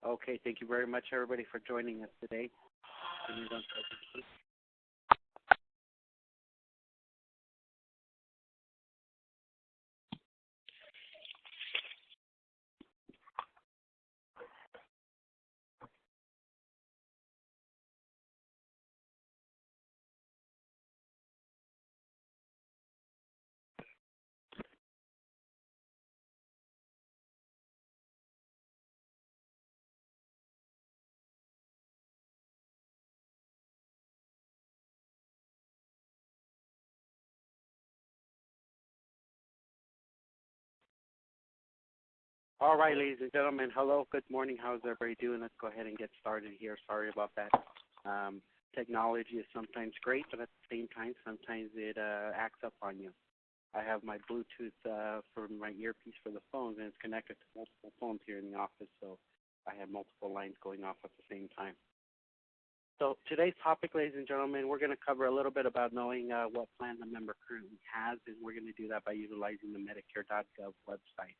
Okay, thank you very much, everybody, for joining us today. Give me 1 second, please. All right, ladies and gentlemen, hello, good morning. How's everybody doing? Let's go ahead and get started here. Sorry about that. Technology is sometimes great, but at the same time, sometimes it acts up on you. I have my Bluetooth for my earpiece for the phones, and it's connected to multiple phones here in the office, so I have multiple lines going off at the same time. So today's topic, ladies and gentlemen, we're going to cover a little bit about knowing what plan the member currently has, and we're going to do that by utilizing the Medicare.Gov website.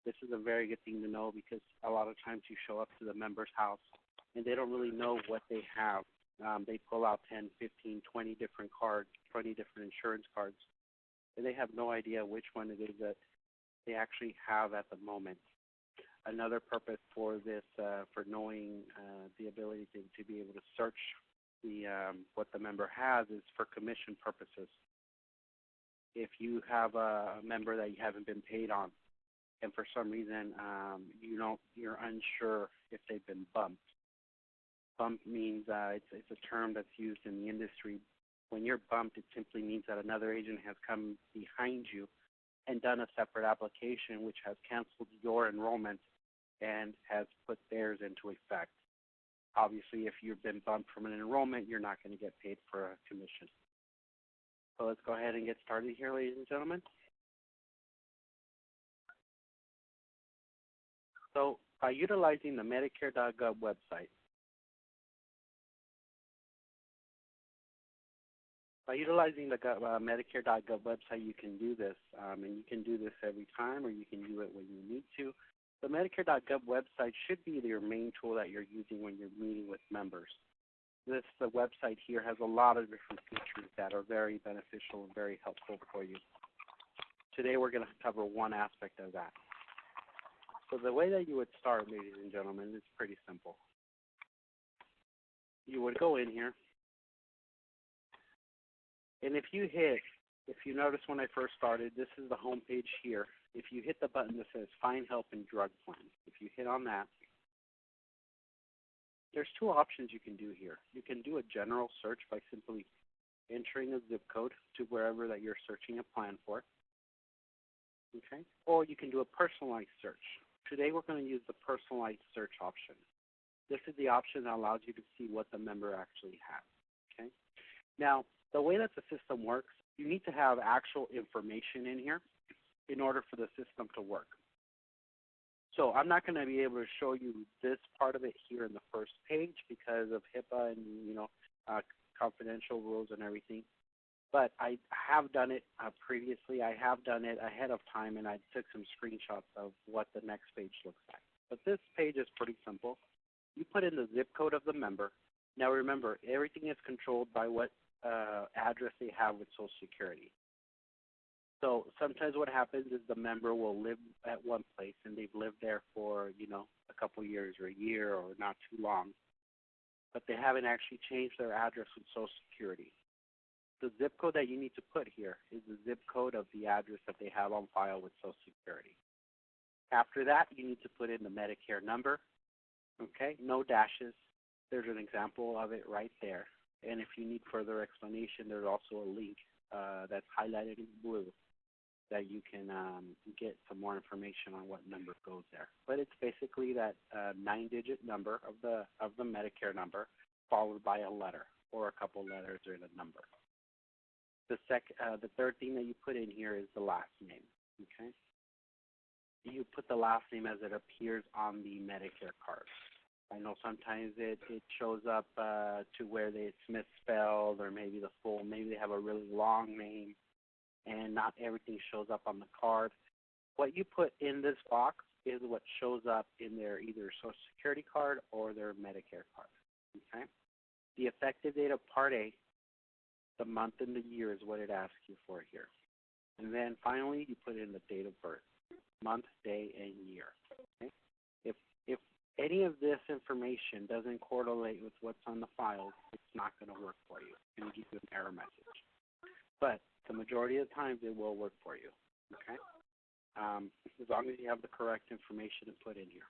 This is a very good thing to know because a lot of times you show up to the member's house and they don't really know what they have. They pull out 10, 15, 20 different cards, 20 different insurance cards, and they have no idea which one it is that they actually have at the moment. Another purpose for this, for knowing the ability to be able to search what the member has, is for commission purposes. If you have a member that you haven't been paid on, and for some reason you're unsure if they've been bumped. Bump means it's a term that's used in the industry. When you're bumped, it simply means that another agent has come behind you and done a separate application which has canceled your enrollment and has put theirs into effect. Obviously, if you've been bumped from an enrollment, you're not going to get paid for a commission. So let's go ahead and get started here, ladies and gentlemen. So by utilizing the Medicare.Gov website, Medicare.Gov website, you can do this, and you can do this every time, or you can do it when you need to. The Medicare.Gov website should be your main tool that you're using when you're meeting with members. The website here has a lot of different features that are very beneficial and very helpful for you. Today we're going to cover one aspect of that. So the way that you would start, ladies and gentlemen, is pretty simple. You would go in here, and if you notice when I first started, this is the home page here. If you hit the button that says Find Help in Drug Plan, if you hit on that, there's two options you can do here. You can do a general search by simply entering a zip code to wherever that you're searching a plan for, okay? Or you can do a personalized search. Today we're going to use the personalized search option. This is the option that allows you to see what the member actually has, okay? Now, the way that the system works, you need to have actual information in here in order for the system to work. So I'm not going to be able to show you this part of it here in the first page because of HIPAA and confidential rules and everything. But I have done it previously. I have done it ahead of time, and I took some screenshots of what the next page looks like. But this page is pretty simple. You put in the zip code of the member. Now remember, everything is controlled by what address they have with Social Security. So sometimes what happens is the member will live at one place, and they've lived there for, a couple years or a year or not too long, but they haven't actually changed their address with Social Security. The zip code that you need to put here is the zip code of the address that they have on file with Social Security. After that, you need to put in the Medicare number, okay? No dashes. There's an example of it right there. And if you need further explanation, there's also a link that's highlighted in blue that you can get some more information on what number goes there. But it's basically that 9-digit number of the Medicare number followed by a letter or a couple letters or a number. The third thing that you put in here is the last name, okay? You put the last name as it appears on the Medicare card. I know sometimes it shows up to where it's misspelled, or maybe maybe they have a really long name and not everything shows up on the card. What you put in this box is what shows up in their either Social Security card or their Medicare card. Okay? The effective date of Part A, the month and the year is what it asks you for here. And then finally, you put in the date of birth, month, day, and year. Okay? If any of this information doesn't correlate with what's on the files, it's not going to work for you. It's going to give you an error message. But the majority of the times, it will work for you. Okay? As long as you have the correct information to put in here.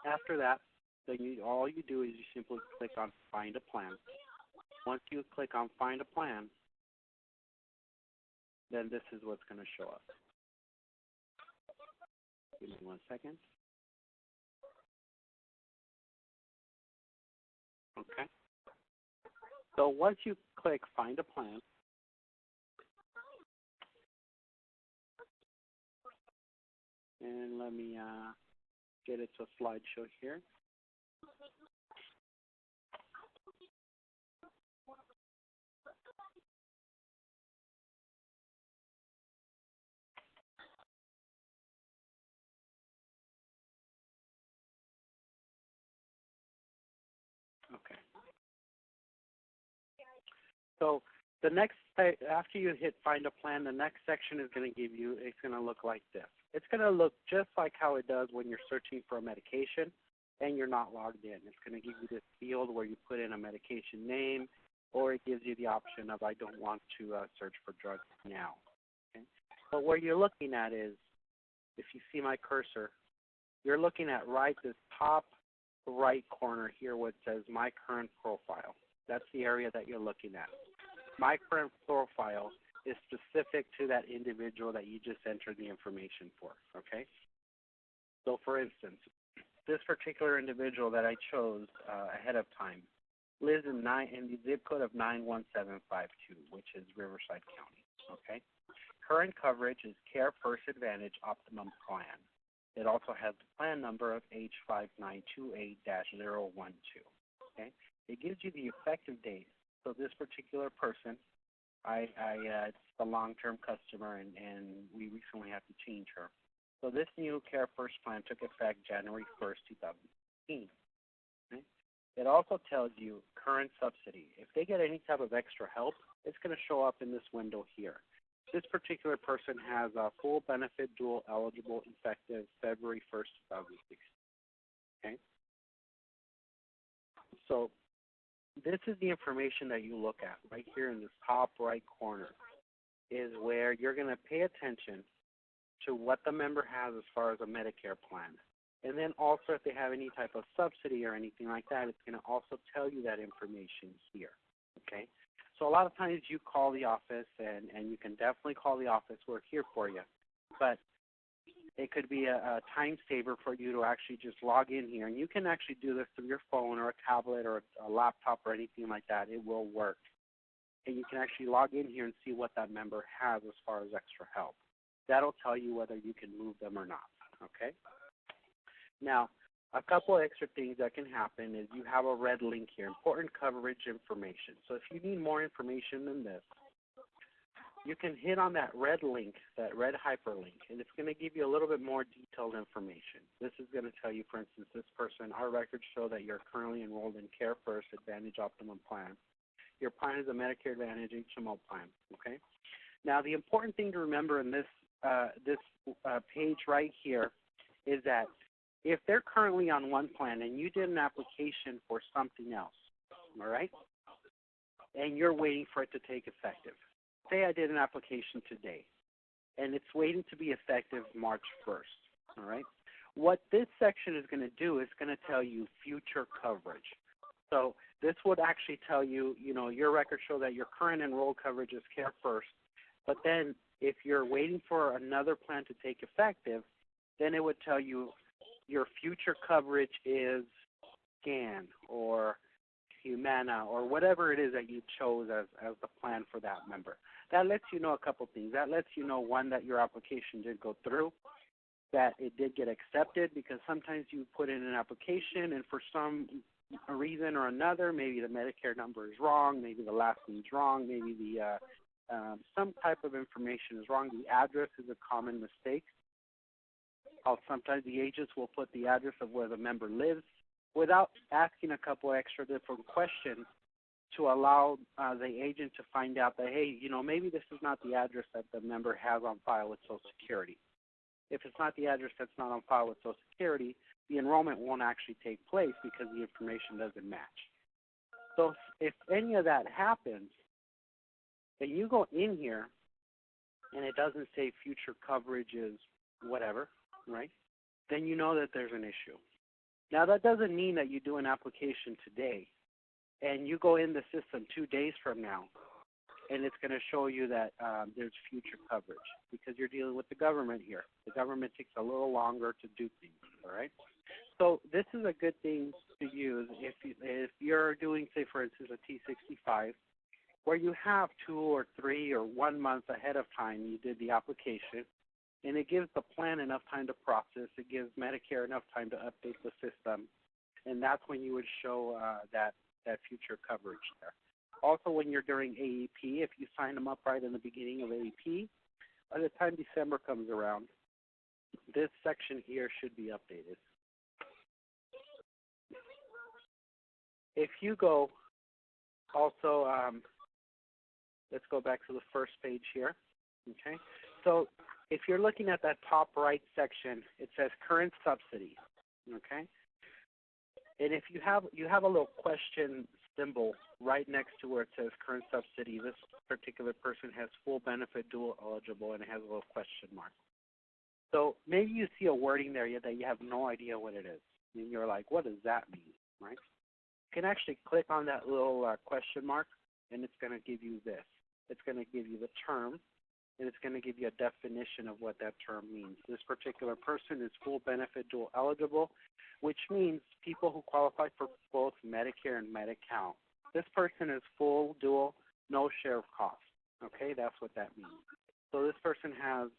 After that, then all you do is you simply click on Find a Plan. Once you click on Find a Plan, then this is what's going to show up. Give me 1 second. Okay. So once you click Find a Plan, and let me get it to a slideshow here. Okay. So the next, after you hit Find a Plan, the next section is going to give you, it's going to look like this. It's going to look just like how it does when you're searching for a medication and you're not logged in. It's going to give you this field where you put in a medication name, or it gives you the option of I don't want to search for drugs now. Okay? But where you're looking at is, if you see my cursor, you're looking at this top right corner here where it says My Current Profile. That's the area that you're looking at. My Current Profile is specific to that individual that you just entered the information for, okay? So for instance, this particular individual that I chose ahead of time lives in the zip code of 91752, which is Riverside County, okay? Current coverage is Care First Advantage Optimum Plan. It also has the plan number of H5928-012, okay? It gives you the effective date. So this particular person, it's a long-term customer, and we recently had to change her. So this new Care First plan took effect January 1st, 2015. Okay? It also tells you current subsidy. If they get any type of extra help, it's going to show up in this window here. This particular person has a full benefit dual eligible effective February 1st, 2016. Okay? So this is the information that you look at right here in this top right corner, is where you're going to pay attention to what the member has as far as a Medicare plan. And then also if they have any type of subsidy or anything like that, it's going to also tell you that information here, okay? So a lot of times you call the office, and you can definitely call the office. We're here for you. But it could be a time saver for you to actually just log in here. And you can actually do this through your phone or a tablet or a laptop or anything like that. It will work. And you can actually log in here and see what that member has as far as extra help. That'll tell you whether you can move them or not, okay? Now, a couple extra things that can happen is you have a red link here, important coverage information. So if you need more information than this, you can hit on that red link, that red hyperlink, and it's going to give you a little bit more detailed information. This is going to tell you, for instance, this person, our records show that you're currently enrolled in Care First Advantage Optimum Plan. Your plan is a Medicare Advantage HMO plan, okay? Now, the important thing to remember in this page right here is that if they're currently on one plan and you did an application for something else, all right, and you're waiting for it to take effective. Say I did an application today, and it's waiting to be effective March 1st, all right? What this section is going to do is going to tell you future coverage. So this would actually tell you, your records show that your current enrolled coverage is Care First, but then if you're waiting for another plan to take effective, then it would tell you your future coverage is SCAN or Humana or whatever it is that you chose as the plan for that member. That lets you know a couple things. That lets you know, one, that your application did go through, that it did get accepted, because sometimes you put in an application and for some reason or another, maybe the Medicare number is wrong, maybe the last name's wrong, maybe the some type of information is wrong. The address is a common mistake. how sometimes the agents will put the address of where the member lives without asking a couple extra different questions to allow the agent to find out that, hey, maybe this is not the address that the member has on file with Social Security. If it's not the address that's not on file with Social Security, the enrollment won't actually take place because the information doesn't match. So if any of that happens, and you go in here and it doesn't say future coverage is whatever, right, then you know that there's an issue. Now, that doesn't mean that you do an application today and you go in the system 2 days from now and it's going to show you that there's future coverage because you're dealing with the government here. The government takes a little longer to do things, all right? So this is a good thing to use if you're doing, say, for instance, a T65, where you have 2 or 3 or 1 month ahead of time you did the application, and it gives the plan enough time to process. It gives Medicare enough time to update the system, and that's when you would show that future coverage there. Also, when you're during AEP, if you sign them up right in the beginning of AEP, by the time December comes around, this section here should be updated. If you go also, let's go back to the first page here, okay? So if you're looking at that top right section, it says current subsidy, okay? And if you have a little question symbol right next to where it says current subsidy, this particular person has full benefit dual eligible, and it has a little question mark. So maybe you see a wording there that you have no idea what it is. And you're like, what does that mean, right? You can actually click on that little question mark, and it's going to give you this. It's going to give you the term, and it's going to give you a definition of what that term means. This particular person is full benefit dual eligible, which means people who qualify for both Medicare and Medi-Cal. This person is full dual, no share of cost. Okay, that's what that means. So this person has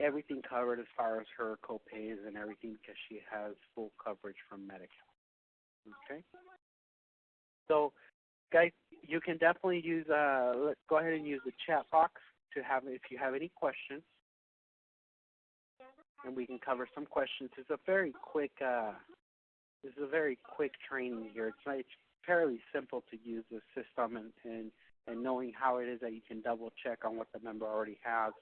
everything covered as far as her co-pays and everything because she has full coverage from Medi-Cal. Okay? So, guys, you can definitely use, let's go ahead and use the chat box to have, if you have any questions, and we can cover some questions. It's a very quick, training here. It's fairly simple to use the system and knowing how it is that you can double check on what the member already has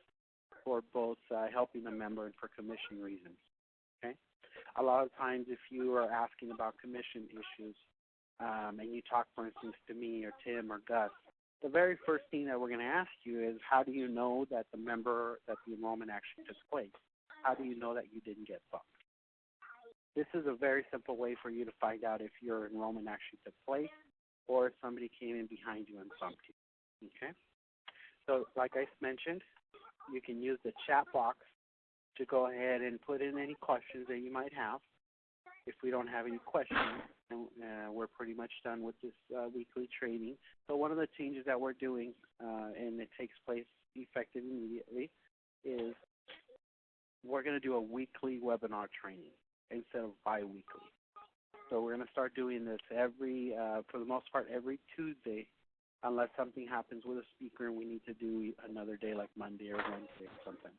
for both helping the member and for commission reasons. Okay? A lot of times if you are asking about commission issues and you talk, for instance, to me or Tim or Gus, the very first thing that we're going to ask you is, how do you know that the enrollment actually took place? How do you know that you didn't get bumped? This is a very simple way for you to find out if your enrollment actually took place or if somebody came in behind you and bumped you. Okay? So like I mentioned, you can use the chat box to go ahead and put in any questions that you might have. If we don't have any questions, we're pretty much done with this weekly training. So one of the changes that we're doing, and it takes place effective immediately, is we're going to do a weekly webinar training instead of bi-weekly. So we're going to start doing this for the most part, every Tuesday, unless something happens with a speaker and we need to do another day like Monday or Wednesday or something.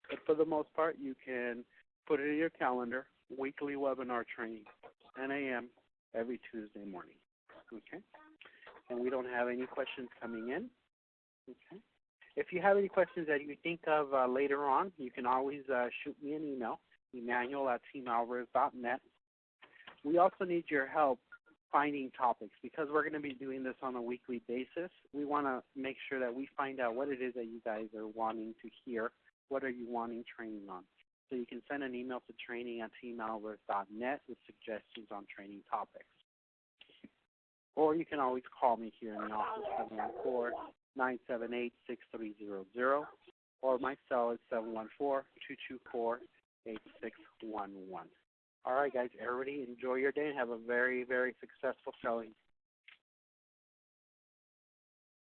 But for the most part, you can put it in your calendar, weekly webinar training, 10 a.m. every Tuesday morning. Okay? And we don't have any questions coming in. Okay? If you have any questions that you think of later on, you can always shoot me an email, Emmanuel@teamalvarez.net. We also need your help finding topics because we're going to be doing this on a weekly basis. We want to make sure that we find out what it is that you guys are wanting to hear. What are you wanting training on? So you can send an email to training@teamalvarez.net with suggestions on training topics. Or you can always call me here in the office, 714-978-6300, or my cell is 714-224-8611. All right, guys, everybody enjoy your day and have a very, very successful showing.